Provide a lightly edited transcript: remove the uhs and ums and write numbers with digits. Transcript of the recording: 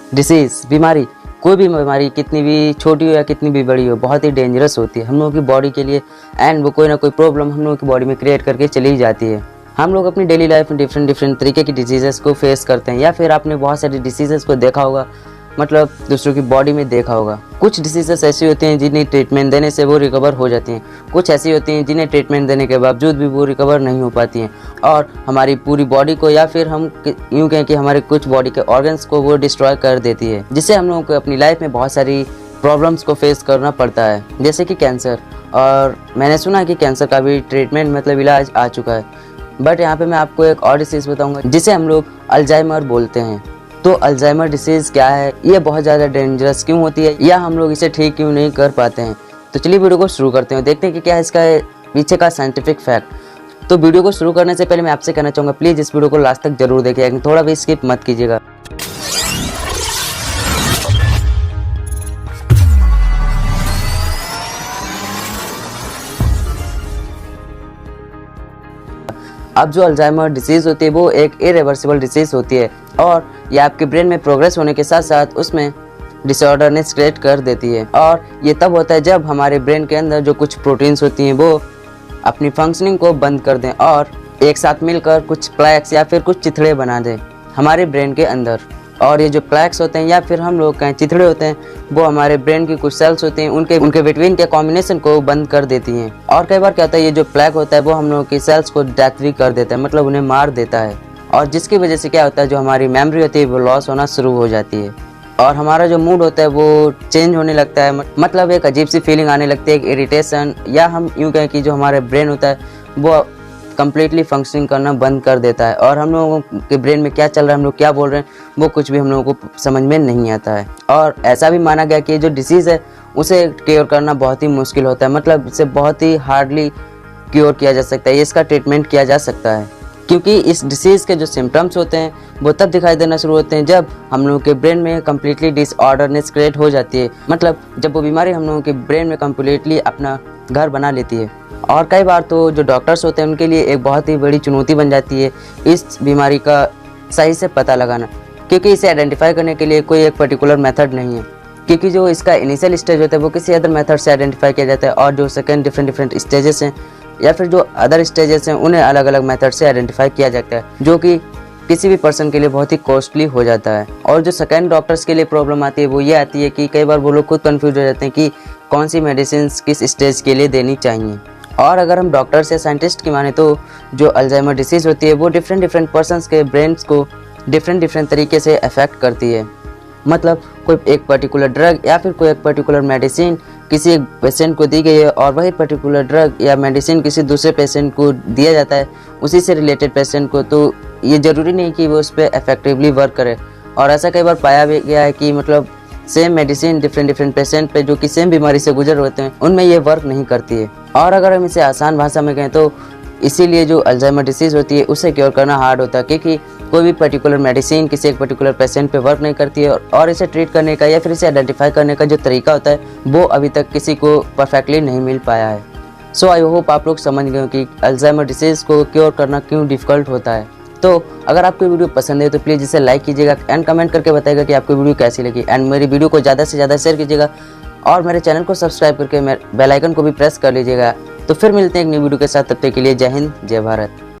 Disease बीमारी, कोई भी बीमारी कितनी भी छोटी हो या कितनी भी बड़ी हो, बहुत ही डेंजरस होती है हम लोगों की बॉडी के लिए। एंड वो कोई ना कोई प्रॉब्लम हम लोगों की बॉडी में क्रिएट करके चली जाती है। हम लोग अपनी डेली लाइफ में डिफरेंट तरीके की डिजीज़ेस को फेस करते हैं, या फिर आपने बहुत सारी डिसीज़ेस को देखा होगा, मतलब दूसरों की बॉडी में देखा होगा। कुछ डिसीज़ेस ऐसी होती हैं जिन्हें ट्रीटमेंट देने से वो रिकवर हो जाती हैं, कुछ ऐसी होती हैं जिन्हें ट्रीटमेंट देने के बावजूद भी वो रिकवर नहीं हो पाती हैं और हमारी पूरी बॉडी को, या फिर हम यूँ कहें कि हमारे कुछ बॉडी के ऑर्गन्स को वो डिस्ट्रॉय कर देती है, जिससे हम लोगों को अपनी लाइफ में बहुत सारी प्रॉब्लम्स को फेस करना पड़ता है, जैसे कि कैंसर। और मैंने सुना है कि कैंसर का भी ट्रीटमेंट मतलब इलाज आ चुका है। बट यहाँ पे मैं आपको एक और डिसीज़ बताऊँगा जिसे हम लोग अल्जाइमर बोलते हैं। तो अल्जाइमर डिसीज़ क्या है, ये बहुत ज़्यादा डेंजरस क्यों होती है, या हम लोग इसे ठीक क्यों नहीं कर पाते हैं। तो चलिए वीडियो को शुरू करते हैं, देखते हैं कि क्या है इसका पीछे का साइंटिफिक फैक्ट। तो वीडियो को शुरू करने से पहले मैं आपसे कहना चाहूँगा, प्लीज़ इस वीडियो को लास्ट तक जरूर देखिएगा, थोड़ा भी स्किप मत कीजिएगा। अब जो अल्जाइमर डिसीज़ होती है वो एक इरिवर्सिबल डिसीज़ होती है और ये आपके ब्रेन में प्रोग्रेस होने के साथ साथ उसमें डिसऑर्डरनेस क्रिएट कर देती है। और ये तब होता है जब हमारे ब्रेन के अंदर जो कुछ प्रोटीन्स होती हैं वो अपनी फंक्शनिंग को बंद कर दें और एक साथ मिलकर कुछ प्लैक्स या फिर कुछ चिथड़े बना दें हमारे ब्रेन के अंदर। और ये जो प्लैक्स होते हैं या फिर हम लोग कहें चिथड़े होते हैं, वो हमारे ब्रेन की कुछ सेल्स होते हैं उनके बिटवीन के कॉम्बिनेशन को बंद कर देती हैं। और कई बार क्या होता है, ये जो प्लैक होता है वो हम लोगों की सेल्स को डेथ भी कर देता है, मतलब उन्हें मार देता है। और जिसकी वजह से क्या होता है, जो हमारी मेमोरी होती है वो लॉस होना शुरू हो जाती है और हमारा जो मूड होता है वो चेंज होने लगता है, मतलब एक अजीब सी फीलिंग आने लगती है, एक इरिटेशन, या हम यूँ कहें कि जो हमारे ब्रेन होता है वो कम्प्लीटली फंक्शनिंग करना बंद कर देता है और हम लोगों के ब्रेन में क्या चल रहा है, हम लोग क्या बोल रहे हैं, वो कुछ भी हम लोगों को समझ में नहीं आता है। और ऐसा भी माना गया कि ये जो डिसीज़ है उसे क्योर करना बहुत ही मुश्किल होता है, मतलब इसे बहुत ही हार्डली क्योर किया जा सकता है, इसका ट्रीटमेंट किया जा सकता है। क्योंकि इस डिसीज़ के जो सिम्टम्स होते हैं वो तब दिखाई देना शुरू होते हैं जब हम लोगों के ब्रेन में कम्प्लीटली डिसऑर्डरनेस क्रिएट हो जाती है, मतलब जब वो बीमारी हम लोगों के ब्रेन में कम्प्लीटली अपना घर बना लेती है। और कई बार तो जो डॉक्टर्स होते हैं उनके लिए एक बहुत ही बड़ी चुनौती बन जाती है इस बीमारी का सही से पता लगाना, क्योंकि इसे आइडेंटिफाई करने के लिए कोई एक पर्टिकुलर मेथड नहीं है। क्योंकि जो इसका इनिशियल स्टेज होता है वो किसी अदर मेथड से आइडेंटिफाई किया जाता है और जो सेकंड डिफरेंट स्टेजेस हैं या फिर जो अदर स्टेजेस हैं उन्हें अलग अलग मेथड से आइडेंटिफाई किया जाता है, जो कि किसी भी पर्सन के लिए बहुत ही कॉस्टली हो जाता है। और जो सेकंड डॉक्टर्स के लिए प्रॉब्लम आती है वो ये आती है कि कई बार वो लोग खुद कंफ्यूज हो जाते हैं कि कौन सी मेडिसिन किस स्टेज के लिए देनी चाहिए। और अगर हम डॉक्टर्स या साइंटिस्ट की माने तो जो अल्जाइमर डिसीज़ होती है वो डिफरेंट पर्सन्स के ब्रेन्स को डिफरेंट तरीके से अफेक्ट करती है, मतलब कोई एक पर्टिकुलर ड्रग या फिर कोई एक पर्टिकुलर मेडिसिन किसी एक पेशेंट को दी गई है और वही पर्टिकुलर ड्रग या मेडिसिन किसी दूसरे पेशेंट को दिया जाता है, उसी से रिलेटेड पेशेंट को, तो ये ज़रूरी नहीं कि वो उस पर इफेक्टिवली वर्क करे। और ऐसा कई बार पाया भी गया है कि मतलब सेम मेडिसिन डिफरेंट पेशेंट पे जो कि सेम बीमारी से गुजर होते हैं उनमें ये वर्क नहीं करती है। और अगर हम इसे आसान भाषा में कहें तो इसीलिए जो अल्जाइमर डिसीज़ होती है उसे क्योर करना हार्ड होता है, क्योंकि कोई भी पर्टिकुलर मेडिसिन किसी एक पर्टिकुलर पेशेंट पे वर्क नहीं करती है और इसे ट्रीट करने का या फिर इसे आइडेंटिफाई करने का जो तरीका होता है वो अभी तक किसी को परफेक्टली नहीं मिल पाया है। सो आई होप आप लोग समझ गए कि अल्जाइमर डिसीज़ को क्योर करना क्यों डिफ़िकल्ट होता है। तो अगर आपको वीडियो पसंद है तो प्लीज़ इसे लाइक कीजिएगा एंड कमेंट करके बताइएगा कि आपको वीडियो कैसी लगी, एंड मेरी वीडियो को ज़्यादा से ज़्यादा शेयर कीजिएगा और मेरे चैनल को सब्सक्राइब करके बेल आइकन को भी प्रेस कर लीजिएगा। तो फिर मिलते हैं एक नई वीडियो के साथ, तब तक के लिए जय हिंद जय भारत।